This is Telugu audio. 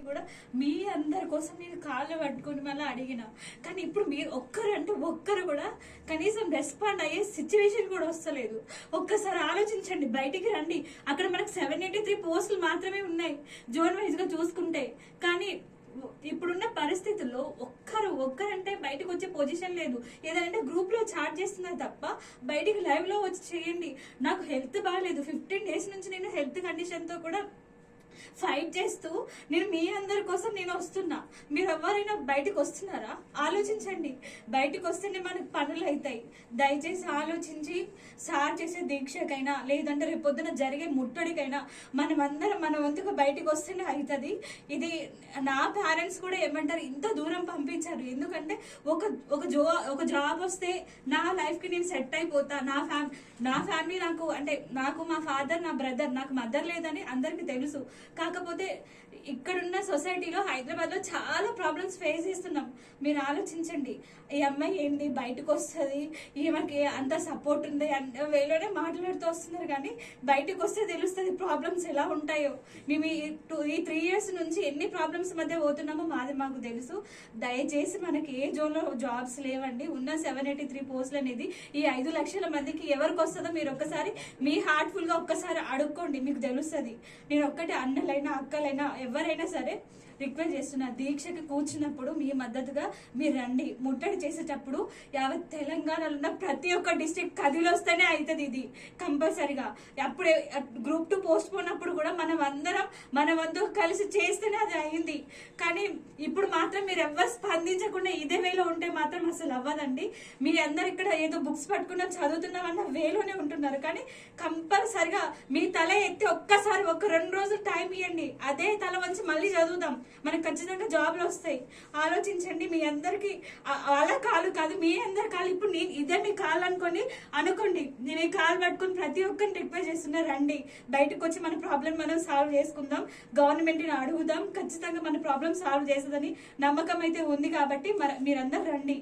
కూడా మీ అందరి కోసం నేను కాళ్ళు పట్టుకొని మళ్ళీ అడిగిన. కానీ ఇప్పుడు మీరు ఒక్కరు కూడా కనీసం రెస్పాండ్ అయ్యే సిచ్యువేషన్ కూడా వస్తలేదు. ఒక్కసారి ఆలోచించండి, బయటికి రండి. అక్కడ మనకు 783 పోస్టులు మాత్రమే ఉన్నాయి జోన్ వైజ్ గా చూసుకుంటే. కానీ ఇప్పుడున్న పరిస్థితుల్లో ఒక్కరంటే బయటకు వచ్చే పొజిషన్ లేదు. ఏదంటే గ్రూప్ లో చాట్ చేస్తున్నారు తప్ప బయటికి లైవ్ లో వచ్చి చేయండి. నాకు హెల్త్ బాగాలేదు, 15 డేస్ నుంచి నేను హెల్త్ కండిషన్ తో కూడా ఫైట్ చేస్తూ నేను మీ అందరి కోసం నేను వస్తున్నా. మీరు ఎవరైనా బయటకు వస్తున్నారా? ఆలోచించండి. బయటకు వస్తేనే మనకు పనులు అవుతాయి. దయచేసి ఆలోచించి సార్ చేసే దీక్షకైనా లేదంటే రేపొద్దున జరిగే ముట్టడికైనా మనమందరం మన వంతుగా బయటకు వస్తేనే అవుతుంది. ఇది నా పేరెంట్స్ కూడా ఏమంటారు, ఇంత దూరం పంపించారు. ఎందుకంటే ఒక జాబ్ వస్తే నా లైఫ్ కి నేను సెట్ అయిపోతా. నా ఫ్యామిలీ నాకు మా ఫాదర్, నా బ్రదర్, నాకు మదర్ లేదని అందరికి తెలుసు. కాకపోతే ఇక్కడున్న సొసైటీలో హైదరాబాద్ లో చాలా ప్రాబ్లమ్స్ ఫేస్ చేస్తున్నాం. మీరు ఆలోచించండి. ఈ అమ్మాయి ఏంటి బయటకు వస్తుంది, ఈమెకి అంత సపోర్ట్ ఉంది అన్న వేలోనే మాట్లాడుతూ వస్తున్నారు. కానీ బయటకు వస్తే తెలుస్తుంది ప్రాబ్లమ్స్ ఎలా ఉంటాయో. మేము ఈ 3 years నుంచి ఎన్ని ప్రాబ్లమ్స్ మధ్య పోతున్నామో మాకు తెలుసు. దయచేసి మనకి ఏ జోన్లో జాబ్స్ లేవండి. ఉన్న 783 పోస్టులు అనేది ఈ 5 లక్షల మందికి ఎవరికి వస్తుందో మీరు ఒక్కసారి మీ హార్ట్ఫుల్ గా ఒక్కసారి అడుక్కోండి, మీకు తెలుస్తుంది. నేను ఒక్కటి అన్నలైనా అక్కలైనా ఎవరైనా సరే రిక్వెస్ట్ చేస్తున్నా, దీక్షకి కూర్చున్నప్పుడు మీ మద్దతుగా మీరు రండి. ముట్టడి చేసేటప్పుడు యావత్ తెలంగాణలో ఉన్న ప్రతి ఒక్క డిస్ట్రిక్ట్ కదిలి వస్తేనే అవుతుంది ఇది కంపల్సరిగా. అప్పుడే గ్రూప్ 2 పోస్ట్ పోయినప్పుడు కూడా మనం అందరం మన వంతు కలిసి చేస్తేనే అది అయింది. కానీ ఇప్పుడు మాత్రం మీరు ఎవరు స్పందించకుండా ఇదే వేలో ఉంటే మాత్రం అసలు అవ్వదండి. మీ అందరు ఇక్కడ ఏదో బుక్స్ పట్టుకున్నా చదువుతున్నామన్న వేలోనే ఉంటున్నారు. కానీ కంపల్సరిగా మీ తల ఎత్తి ఒక్కసారి 2 రోజులు టైం ఇవ్వండి. అదే తల వంచి మళ్ళీ చదువుదాం, మనకు ఖచ్చితంగా జాబ్లు వస్తాయి. ఆలోచించండి. మీ అందరికి అలా కాలు కాదు, మీ అందరి కాలు. ఇప్పుడు నేను ఇదే మీ కాలు అనుకోండి. నేను ఈ కాలు పట్టుకుని ప్రతి ఒక్కరిని రిక్వెస్ట్ చేస్తున్నా, రండి బయటకు వచ్చి మన ప్రాబ్లం మనం సాల్వ్ చేసుకుందాం. గవర్నమెంట్ని అడుగుదాం, ఖచ్చితంగా మన ప్రాబ్లం సాల్వ్ చేస్తుందని నమ్మకం అయితే ఉంది. కాబట్టి మీరందరూ రండి.